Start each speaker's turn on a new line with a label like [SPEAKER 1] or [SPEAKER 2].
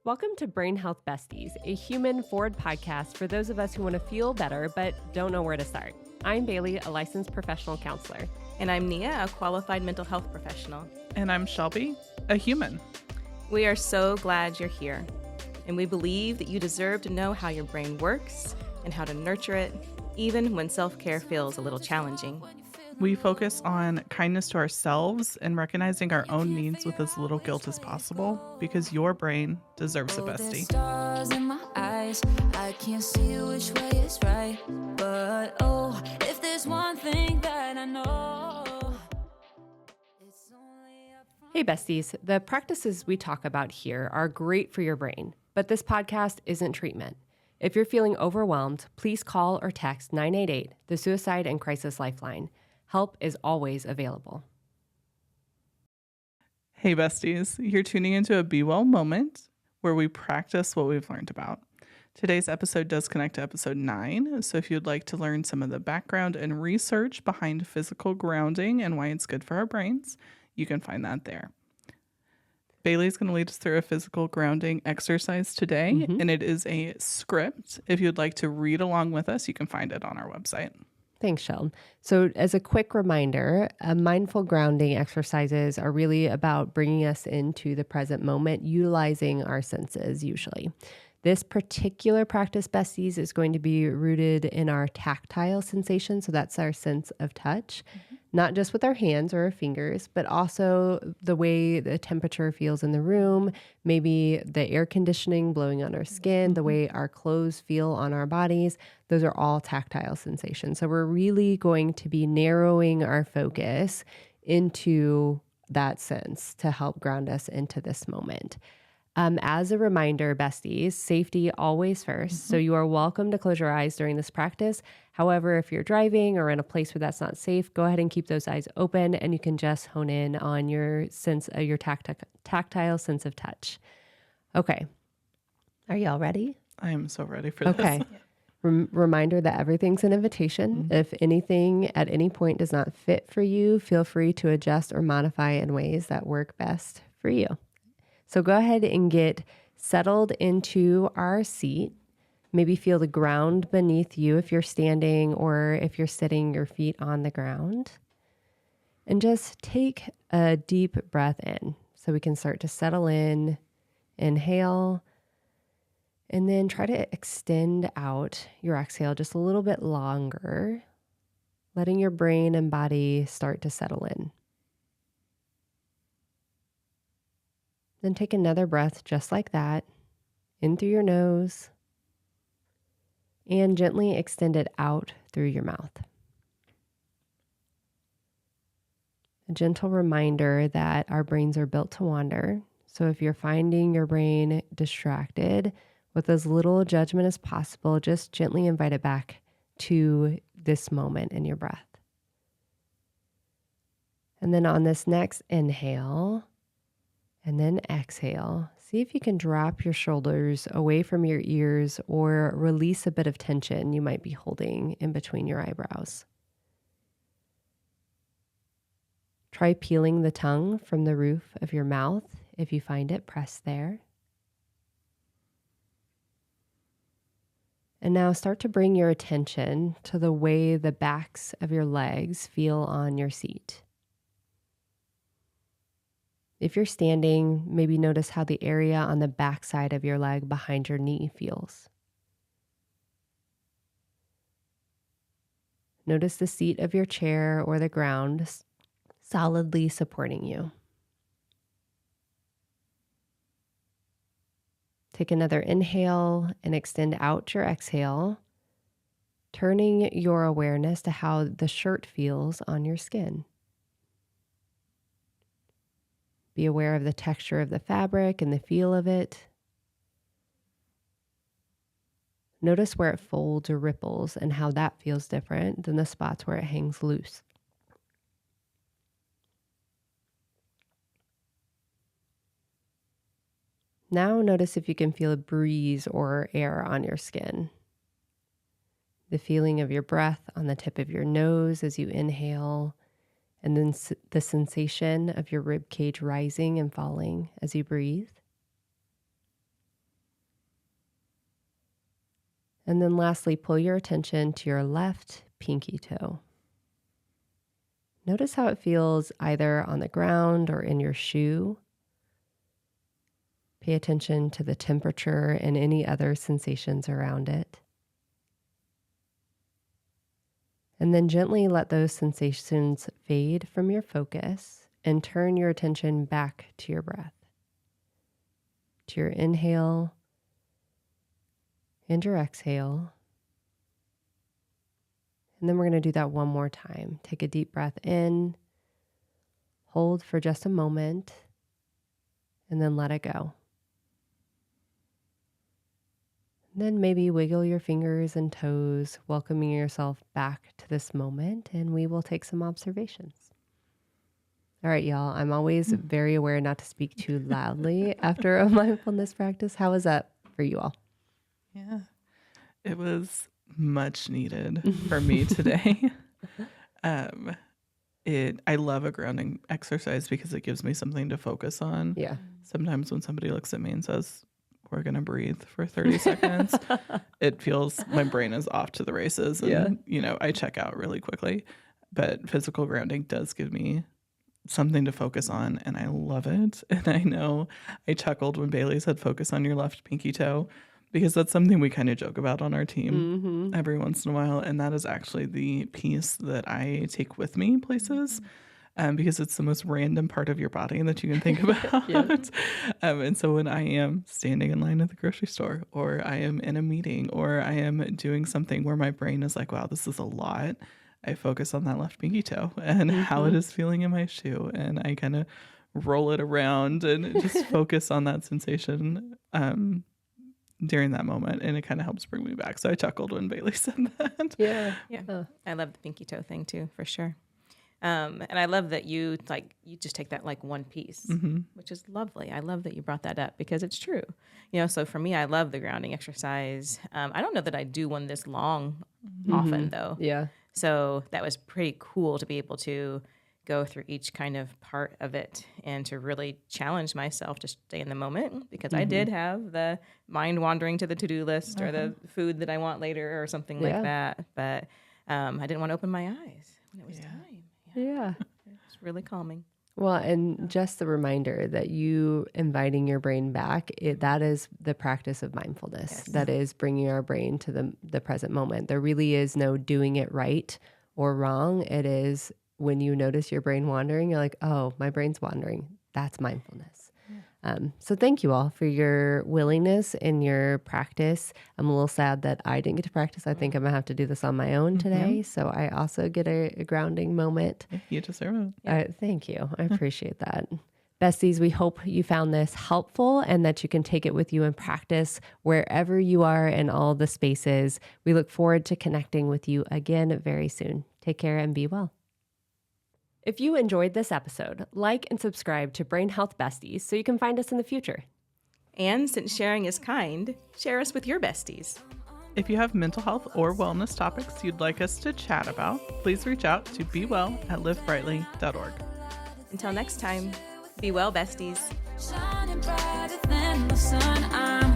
[SPEAKER 1] Welcome to Brain Health Besties, a human forward podcast for those of us who want to feel better but don't know where to start. I'm Bailey, a licensed professional counselor.
[SPEAKER 2] And I'm Nia, a qualified mental health professional.
[SPEAKER 3] And I'm Shelby, a human.
[SPEAKER 2] We are so glad you're here. And we believe that you deserve to know how your brain works and how to nurture it, even when self-care feels a little challenging.
[SPEAKER 3] We focus on kindness to ourselves and recognizing our own needs with as little guilt as possible because your brain deserves a bestie.
[SPEAKER 4] Stars in my eyes, I can't see which way is right, but if there's one thing that I know, it's only up front.
[SPEAKER 1] Hey besties, the practices we talk about here are great for your brain, but this podcast isn't treatment. If you're feeling overwhelmed, please call or text 988, the Suicide and Crisis Lifeline. Help is always available.
[SPEAKER 3] Hey besties, you're tuning into a Be Well moment where we practice what we've learned about. Today's episode does connect to episode 9, so if you'd like to learn some of the background and research behind physical grounding and why it's good for our brains, you can find that there. Bailey's going to lead us through a physical grounding exercise today, and it is a script. If you'd like to read along with us, you can find it on our website.
[SPEAKER 1] Thanks, Sheldon. So as a quick reminder, mindful grounding exercises are really about bringing us into the present moment, utilizing our senses usually. This particular practice, besties, is going to be rooted in our tactile sensation. So that's our sense of touch, not just with our hands or our fingers, but also the way the temperature feels in the room, maybe the air conditioning blowing on our skin, the way our clothes feel on our bodies. Those are all tactile sensations. So we're really going to be narrowing our focus into that sense to help ground us into this moment. As a reminder, besties, safety always first. So you are welcome to close your eyes during this practice. However, if you're driving or in a place where that's not safe, go ahead and keep those eyes open and you can just hone in on your sense of your tactile sense of touch. Okay. Are y'all ready?
[SPEAKER 3] I am so ready for this.
[SPEAKER 1] Okay. Reminder that everything's an invitation. If anything at any point does not fit for you, feel free to adjust or modify in ways that work best for you. So go ahead and get settled into our seat. Maybe feel the ground beneath you if you're standing or if you're sitting, your feet on the ground. And just take a deep breath in so we can start to settle in. Inhale. And then try to extend out your exhale just a little bit longer, letting your brain and body start to settle in. Then take another breath just like that, in through your nose, and gently extend it out through your mouth. A gentle reminder that our brains are built to wander. So if you're finding your brain distracted, with as little judgment as possible, just gently invite it back to this moment in your breath. And then on this next inhale, and then exhale, see if you can drop your shoulders away from your ears or release a bit of tension you might be holding in between your eyebrows. Try peeling the tongue from the roof of your mouth. If you find it, press there. And now start to bring your attention to the way the backs of your legs feel on your seat. If you're standing, maybe notice how the area on the back side of your leg behind your knee feels. Notice the seat of your chair or the ground solidly supporting you. Take another inhale and extend out your exhale, turning your awareness to how the shirt feels on your skin. Be aware of the texture of the fabric and the feel of it. Notice where it folds or ripples and how that feels different than the spots where it hangs loose. Now notice if you can feel a breeze or air on your skin. The feeling of your breath on the tip of your nose as you inhale, and then the sensation of your rib cage rising and falling as you breathe. And then lastly, pull your attention to your left pinky toe. Notice how it feels either on the ground or in your shoe. Pay attention to the temperature and any other sensations around it. And then gently let those sensations fade from your focus and turn your attention back to your breath, to your inhale and your exhale. And then we're going to do that one more time. Take a deep breath in, hold for just a moment, and then let it go. And then maybe wiggle your fingers and toes, welcoming yourself back to this moment, and we will take some observations. All right, y'all. I'm always very aware not to speak too loudly after a mindfulness practice. How was that for you all?
[SPEAKER 3] Yeah, it was much needed for me today. I love a grounding exercise because it gives me something to focus on.
[SPEAKER 1] Yeah.
[SPEAKER 3] Sometimes when somebody looks at me and says, we're going to breathe for 30 seconds, it feels my brain is off to the races and, I check out really quickly. But physical grounding does give me something to focus on, and I love it. And I know I chuckled when Bailey said focus on your left pinky toe, because that's something we kind of joke about on our team every once in a while. And that is actually the piece that I take with me places, because it's the most random part of your body that you can think about. And so when I am standing in line at the grocery store, or I am in a meeting, or I am doing something where my brain is like, wow, this is a lot, I focus on that left pinky toe and how it is feeling in my shoe. And I kind of roll it around and just focus on that sensation during that moment, and it kind of helps bring me back. So I chuckled when Bailey said that.
[SPEAKER 2] Yeah. I love the pinky toe thing too, for sure. And I love that you just take that like one piece, which is lovely. I love that you brought that up because it's true. So for me, I love the grounding exercise. I don't know that I do one this long often though.
[SPEAKER 1] Yeah.
[SPEAKER 2] So that was pretty cool to be able to go through each kind of part of it and to really challenge myself to stay in the moment, because I did have the mind wandering to the to-do list or the food that I want later or something like that. But I didn't want to open my eyes when it was time.
[SPEAKER 1] Yeah.
[SPEAKER 2] It's really calming.
[SPEAKER 1] Well, and just the reminder that you inviting your brain back, that is the practice of mindfulness.
[SPEAKER 2] Yes.
[SPEAKER 1] That is bringing our brain to the present moment. There really is no doing it right or wrong. It is when you notice your brain wandering, you're like, oh, my brain's wandering. That's mindfulness. So thank you all for your willingness and your practice. I'm a little sad that I didn't get to practice. I think I'm going to have to do this on my own today. So I also get a grounding moment.
[SPEAKER 3] You deserve it.
[SPEAKER 1] Thank you. I appreciate that. Besties, we hope you found this helpful and that you can take it with you and practice wherever you are in all the spaces. We look forward to connecting with you again very soon. Take care and be well. If you enjoyed this episode, like and subscribe to Brain Health Besties so you can find us in the future.
[SPEAKER 2] And since sharing is kind, share us with your besties.
[SPEAKER 3] If you have mental health or wellness topics you'd like us to chat about, please reach out to bewell@livebrightly.org.
[SPEAKER 2] Until next time, be well, besties.
[SPEAKER 4] Shining brighter than the sun. I'm